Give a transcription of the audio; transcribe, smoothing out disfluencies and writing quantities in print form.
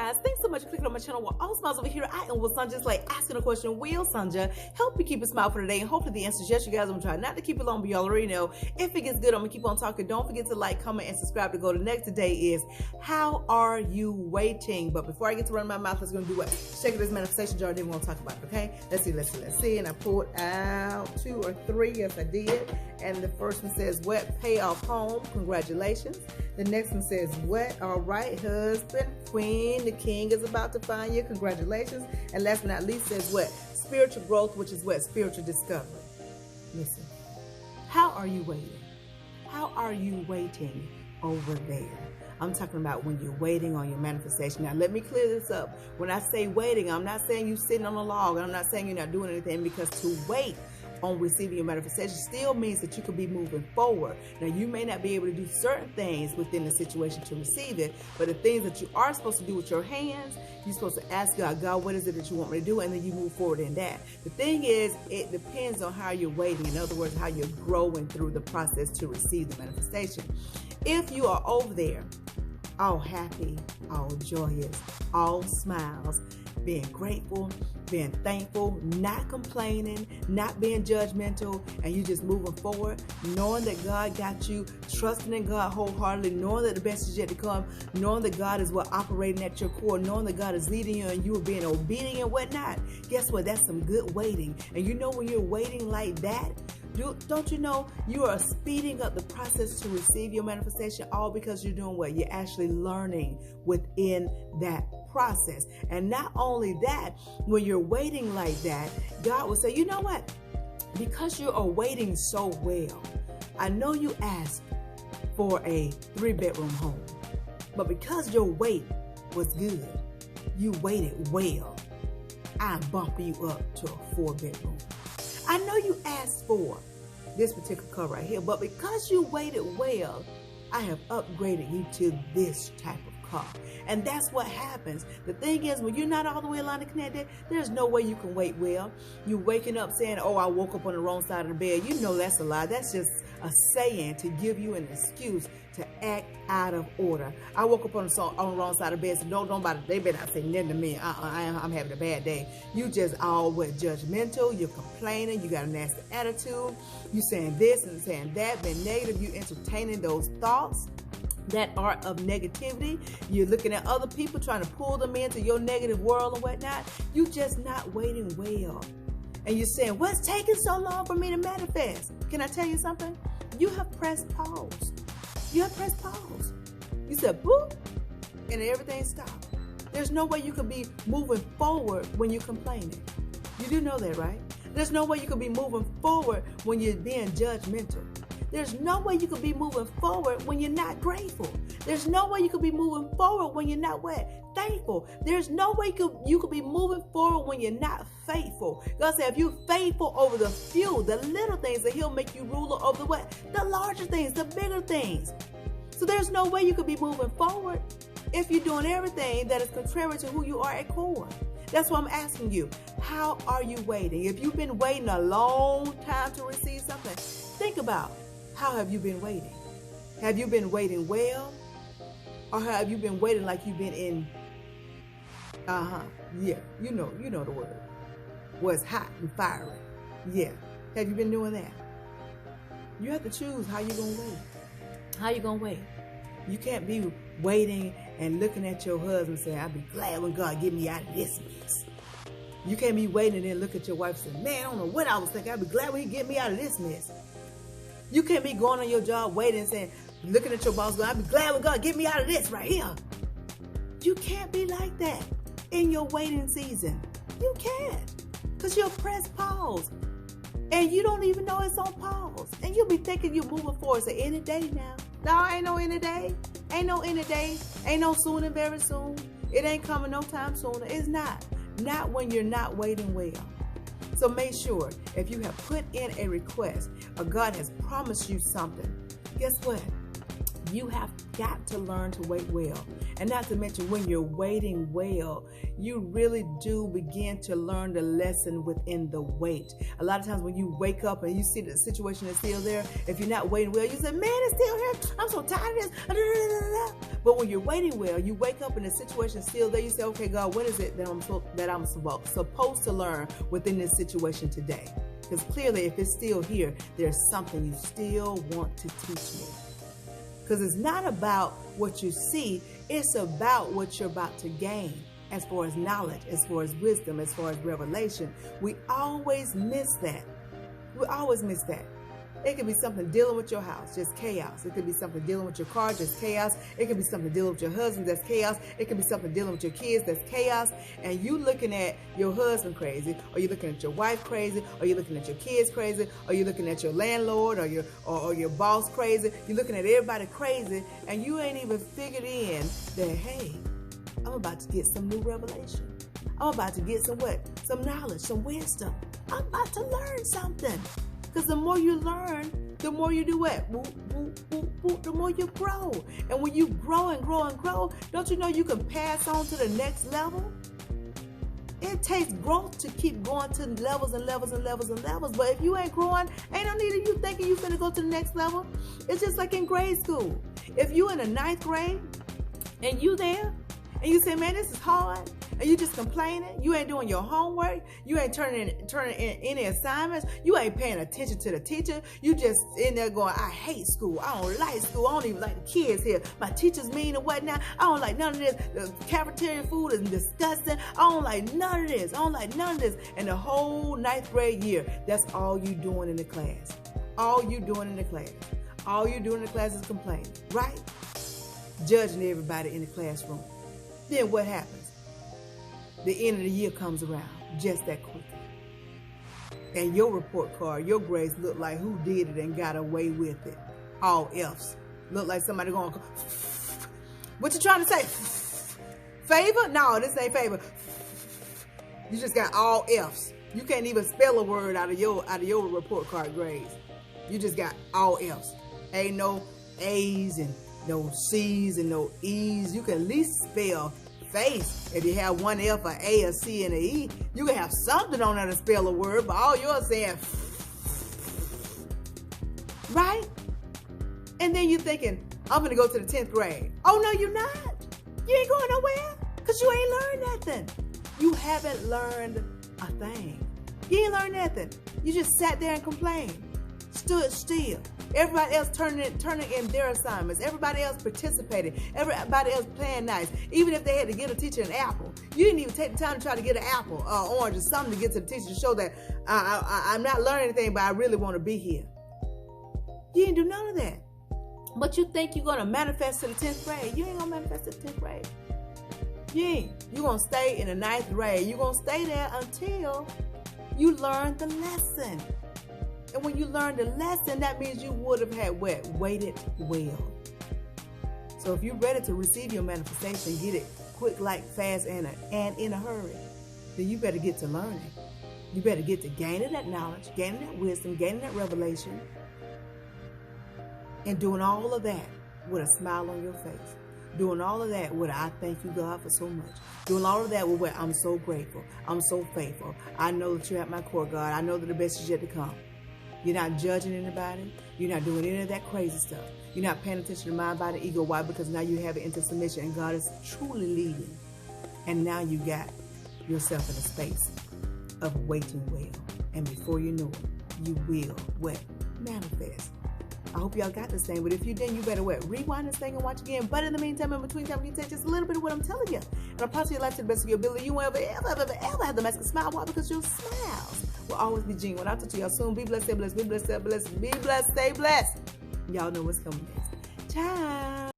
guys, thanks so much for clicking on my channel. Well, all smiles over here. I am with Sanja, like asking a question. Will Sanja help you keep a smile for today? And hopefully the answer is yes, you guys. I'm gonna try not to keep it long, but you already know. If it gets good, I'm gonna keep on talking. Don't forget to like, comment, and subscribe to go to next. Today is how are you waiting? But before I get to run my mouth, let's go do what? Check this manifestation jar. Then we're gonna talk about it, okay? Let's see. And I pulled out 2 or 3. Yes, I did. And the first one says wet, pay off home. Congratulations. The next one says wet, all right, husband, queen, the king is about to find you. Congratulations. And last but not least says what? Spiritual growth, which is what? Spiritual discovery. Listen, how are you waiting? How are you waiting over there? I'm talking about when you're waiting on your manifestation. Now, let me clear this up. When I say waiting, I'm not saying you sitting on a log. I'm not saying you're not doing anything, because to wait on receiving your manifestation still means that you could be moving forward. Now, you may not be able to do certain things within the situation to receive it, but the things that you are supposed to do with your hands, you're supposed to ask God, what is it that you want me to do? And then you move forward in that. The thing is, it depends on how you're waiting. In other words, how you're growing through the process to receive the manifestation. If you are over there, all happy, all joyous, all smiles, being grateful, being thankful, not complaining, not being judgmental, and you just moving forward, knowing that God got you, trusting in God wholeheartedly, knowing that the best is yet to come, knowing that God is operating at your core, knowing that God is leading you and you are being obedient and whatnot. Guess what? That's some good waiting. And you know, when you're waiting like that, don't you know you are speeding up the process to receive your manifestation, all because you're doing what? You're actually learning within that process. And not only that, when you're waiting like that, God will say, you know what? Because you are waiting so well, I know you asked for a 3-bedroom home, but because your wait was good, you waited well, I'm bumping you up to a 4-bedroom. I know you asked for this particular car right here, but because you waited well, I have upgraded you to this type of car. And that's what happens. The thing is, when you're not all the way aligned and connected, there's no way you can wait well. You're waking up saying, oh, I woke up on the wrong side of the bed. You know that's a lie. That's just a saying to give you an excuse to act out of order. I woke up on the wrong side of the bed, so nobody, they better not say nothing to me. I'm having a bad day. You just all judgmental. You're complaining. You got a nasty attitude. You saying this and saying that, being negative. You entertaining those thoughts that are of negativity. You're looking at other people, trying to pull them into your negative world and whatnot. You just not waiting well. And you're saying, what's taking so long for me to manifest? Can I tell you something? You have pressed pause. You have pressed pause. You said, boop, and everything stopped. There's no way you could be moving forward when you're complaining. You do know that, right? There's no way you could be moving forward when you're being judgmental. There's no way you could be moving forward when you're not grateful. There's no way you could be moving forward when you're not what? Thankful. There's no way you could be moving forward when you're not faithful. God said, if you're faithful over the few, the little things, that he'll make you ruler over the what? The larger things, the bigger things. So there's no way you could be moving forward if you're doing everything that is contrary to who you are at core. That's why I'm asking you, how are you waiting? If you've been waiting a long time to receive something, think about, how have you been waiting? Have you been waiting well? Or have you been waiting like you've been in, yeah, you know the word. Was hot and fiery. Yeah. Have you been doing that? You have to choose how you're going to wait. How you going to wait? You can't be waiting and looking at your husband saying, I'll be glad when God get me out of this mess. You can't be waiting and then look at your wife and say, man, I don't know what I was thinking. I'll be glad when he get me out of this mess. You can't be going on your job waiting and saying, looking at your boss going, I'll be glad when God get me out of this right here. You can't be like that in your waiting season. You can't. Because you'll press pause. And you don't even know it's on pause. And you'll be thinking you're moving forward. Say, any day now. No, ain't no any day. Ain't no any day. Ain't no soon and very soon. It ain't coming no time sooner. It's not. Not when you're not waiting well. So make sure, if you have put in a request or God has promised you something, guess what? You have got to learn to wait well. And not to mention, when you're waiting well, you really do begin to learn the lesson within the wait. A lot of times when you wake up and you see that the situation is still there, if you're not waiting well, you say, man, it's still here. I'm so tired of this. But when you're waiting well, you wake up and the situation is still there. You say, okay, God, what is it that I'm supposed to learn within this situation today? Because clearly, if it's still here, there's something you still want to teach me. Because it's not about what you see, it's about what you're about to gain as far as knowledge, as far as wisdom, as far as revelation. We always miss that. We always miss that. It could be something dealing with your house, just chaos. It could be something dealing with your car, just chaos. It could be something dealing with your husband, that's chaos. It could be something dealing with your kids, that's chaos. And you looking at your husband crazy, or you looking at your wife crazy, or you looking at your kids crazy, or you looking at your landlord or your boss crazy. You're looking at everybody crazy, and you ain't even figured in that, hey, I'm about to get some new revelation. I'm about to get some what? Some knowledge, some wisdom. I'm about to learn something. Because the more you learn, the more you do what? The more you grow. And when you grow and grow and grow, don't you know you can pass on to the next level? It takes growth to keep going to levels and levels and levels and levels. But if you ain't growing, ain't no need of you thinking you finna go to the next level. It's just like in grade school. If you in the 9th grade and you there, and you say, man, this is hard, and you just complaining, you ain't doing your homework, you ain't turning in any assignments, you ain't paying attention to the teacher, you just in there going, I hate school, I don't like school, I don't even like the kids here, my teacher's mean and whatnot, I don't like none of this, the cafeteria food is disgusting, I don't like none of this, I don't like none of this. And the whole 9th grade year, that's all you doing in the class. All you doing in the class. All you doing in the class is complaining, right? Judging everybody in the classroom. Then what happens? The end of the year comes around just that quickly. And your report card, your grades look like who did it and got away with it. All F's. Look like somebody going, what you trying to say? Favor? No, this ain't favor. You just got all F's. You can't even spell a word out of your report card grades. You just got all F's. Ain't no A's and no C's and no E's. You can at least spell face. If you have one F, an A, a C, and an E, you can have something on there to spell a word, but all you're saying, right? And then you're thinking, I'm gonna go to the 10th grade. Oh no, you're not. You ain't going nowhere, because you ain't learned nothing. You haven't learned a thing. You ain't learned nothing. You just sat there and complained. Stood still. Everybody else turning in their assignments. Everybody else participated. Everybody else playing nice. Even if they had to get a teacher an apple, you didn't even take the time to try to get an apple or orange or something to get to the teacher to show that I'm not learning anything, but I really want to be here. You didn't do none of that. But you think you're going to manifest to the 10th grade. You ain't going to manifest to the 10th grade. You ain't. You're going to stay in the 9th grade. You're going to stay there until you learn the lesson. And when you learn the lesson, that means you would have had what? Waited well. So if you're ready to receive your manifestation, get it quick, like fast, and in a hurry, then you better get to learning. You better get to gaining that knowledge, gaining that wisdom, gaining that revelation, and doing all of that with a smile on your face. Doing all of that with I thank you, God, for so much. Doing all of that with what? I'm so grateful. I'm so faithful. I know that you're at my core, God. I know that the best is yet to come. You're not judging anybody. You're not doing any of that crazy stuff. You're not paying attention to mind, body, ego. Why? Because now you have it into submission and God is truly leading. And now you got yourself in a space of waiting well. And before you know it, you will what? Manifest. I hope y'all got this thing, but if you didn't, you better what? Rewind this thing and watch again. But in the meantime, in between time, you take just a little bit of what I'm telling you. And apply to your life to the best of your ability. You won't ever have the mask smile. Why? Because your smiles will always be genuine. I'll talk to y'all soon. Be blessed, stay blessed, be blessed, stay blessed, be blessed, stay blessed. Y'all know what's coming next. Ciao.